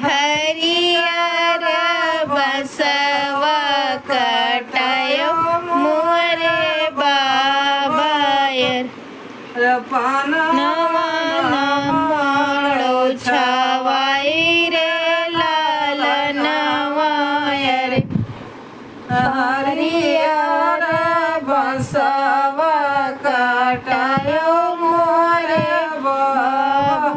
हरिहर बसवा कटायो मोरे बाबायर नवा नमाड़ो छवाई रे लाल नवायर हरिहर बसवा कटायो मोरे बाबा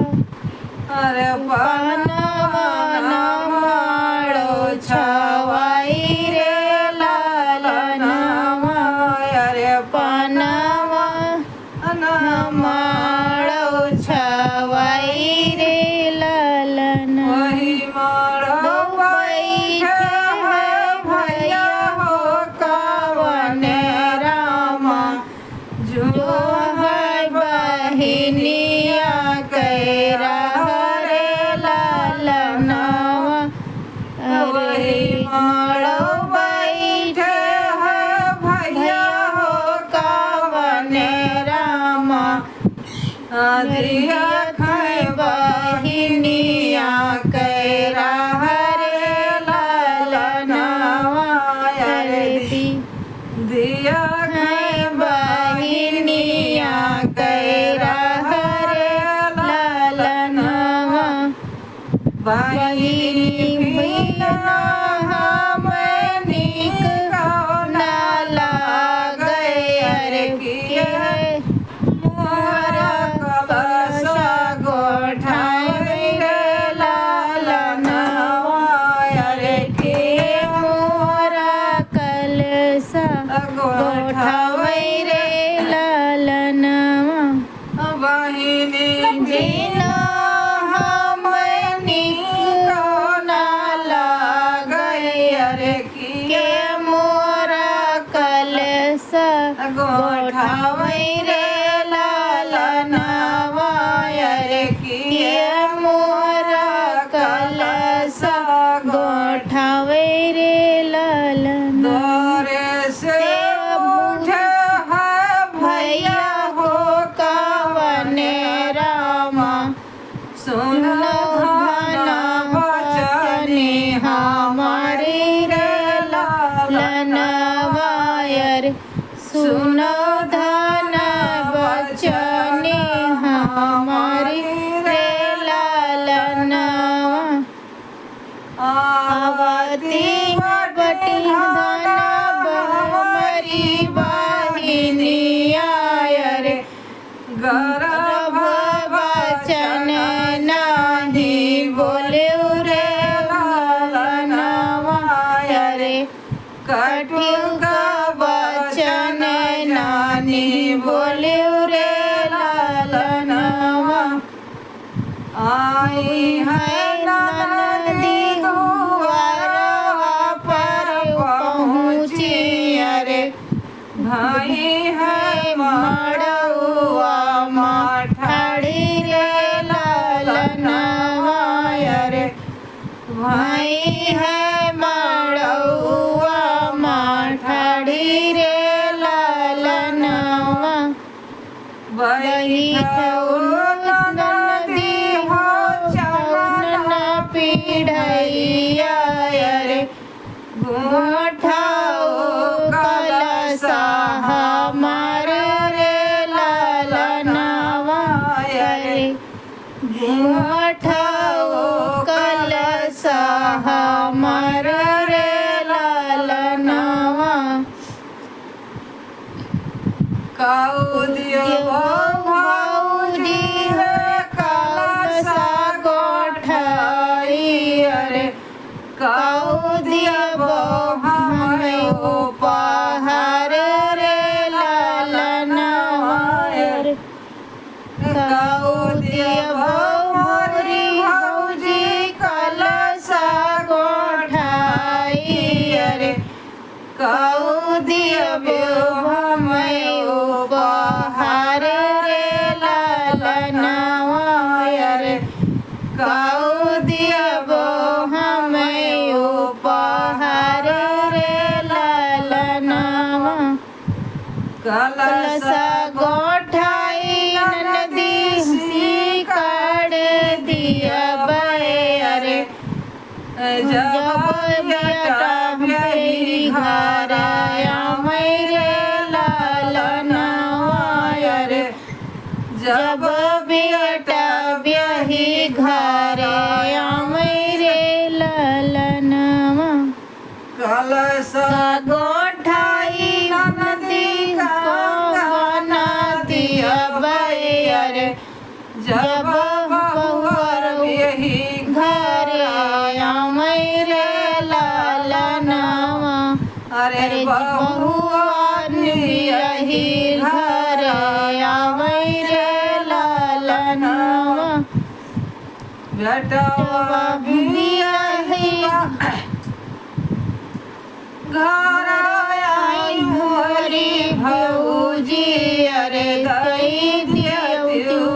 अरे पनवा नमाड़ो छवाई रे लाल नवायर पनवा नमाड़ो छवाई रे लालन वही माड़ो बैठे है भैया हो कवन रामा जो है बहिनिया कैरा रे लालनवा वही माड़ो बैठे है भैया हो कवन रामा अधिया खाए बहिनिया कैरा रे लालनवा दिया खाए बहिनिया कैरा रे लालनवा बहिनी बिना हम निक ना लागे अरे किए मोरा कलसा गोठाई रे लालनवा अरे किए मोरा कलसा गोठाई रे लालनवा बहिनी बिना हम निक ना लागे अरे किए मोरा कलसा गोठाई रे लालनवा अरे किए मोरा कलसा गोठाई रे लालन दौरे से उठे है भैया हो कवन रामा सुनो धन वचनी हमारी रे लालनवा अरे सुनो धन वचनी हमारी रे लालनवा आवती बटी धन बहुमरी बहिनिया रे गर्भ वचन नहीं बोले रे लालनवा रे कठिन का वचन नानी बोले रे लालनवा आई है नदी दुआरा पर पहुँची अरे भाई है मड़ुआ माठाड़ी रे लालनवा अरे भाई है मड़ुआ माठाड़ी रे लालनवा वही नदी हो चौन पीढ़ैया अरे गोठाओ कलसा हमार रे लालनवा अरे गोठाओ कलसा हमार रे लालनवा कौदियो भौजी है कलसा गोठाई अरे कौदियो हमें उपहार रे लालनवा अरे कौदियो भौजी कलसा गोठाई अरे कौदियो हमें उपहार रे लालनवा अरे कौदियो हमें उपहार रे लालनवा कलसा गोठाई नदी सी कर दिया बे अरे जब बेटा बेही घर आमै रे लालनवा रे जब बेटा बेही घर आमै रे लालनवा कलश गोठाई नदी कंगना दिया रे जब बहुवर यही घर आमै रे लालनवा अरे बहुवन यही घर आमै रे लालनवा बेटवा भी यही घर आई मोरी भौजी अरे दई दियौ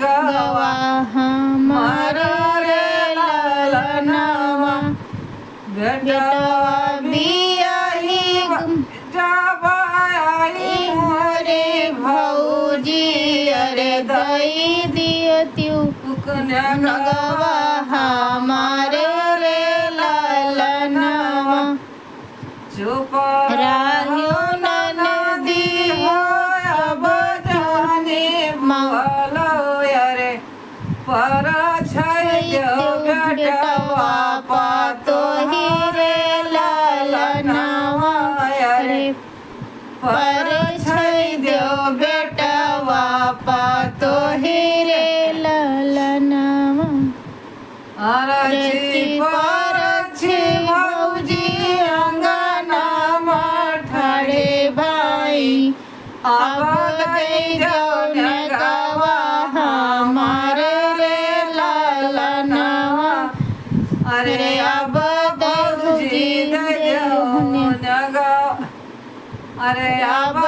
गवा हमार रे लालनवा बेटवा बियाही जब आई मोरे भौजी अरे दई दियौ गवा हमार रे लालनवा चुप राहियो नदी हो अब जाने बोलो यारे पर बेटवा पातो ही रे लालनवा रे पर देव बेटवा पातो ही रे लालनवा अरची परची भौजी अंगना ठाड़े भाई अब गई जौन गवा हमार रे लालनवा अरे अब दौजी अरे अब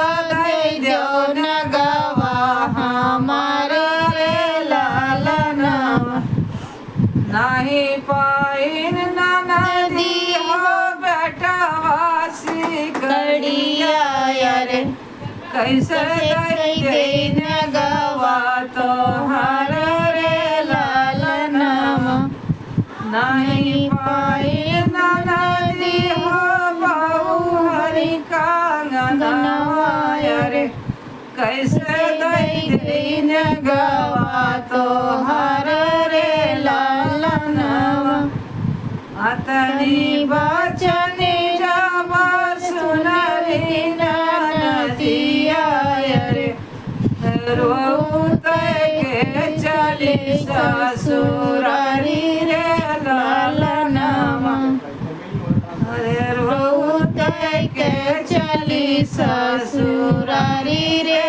जौन गवा हमार रे लालनवा नहीं पाइन नदी हो बेटवासी कड़िया रे कैसे दिन गवा तो हर रे लालनवा नहीं पाइन नदी हो बहु हरि कांगनवा रे कैसे दिन गवा तो हर रे लालनवा अतनी बचन जब सुनली नदिया रे रोत के चली ससुरारी रे लालनवा अरे रोत के चली ससुरारी रे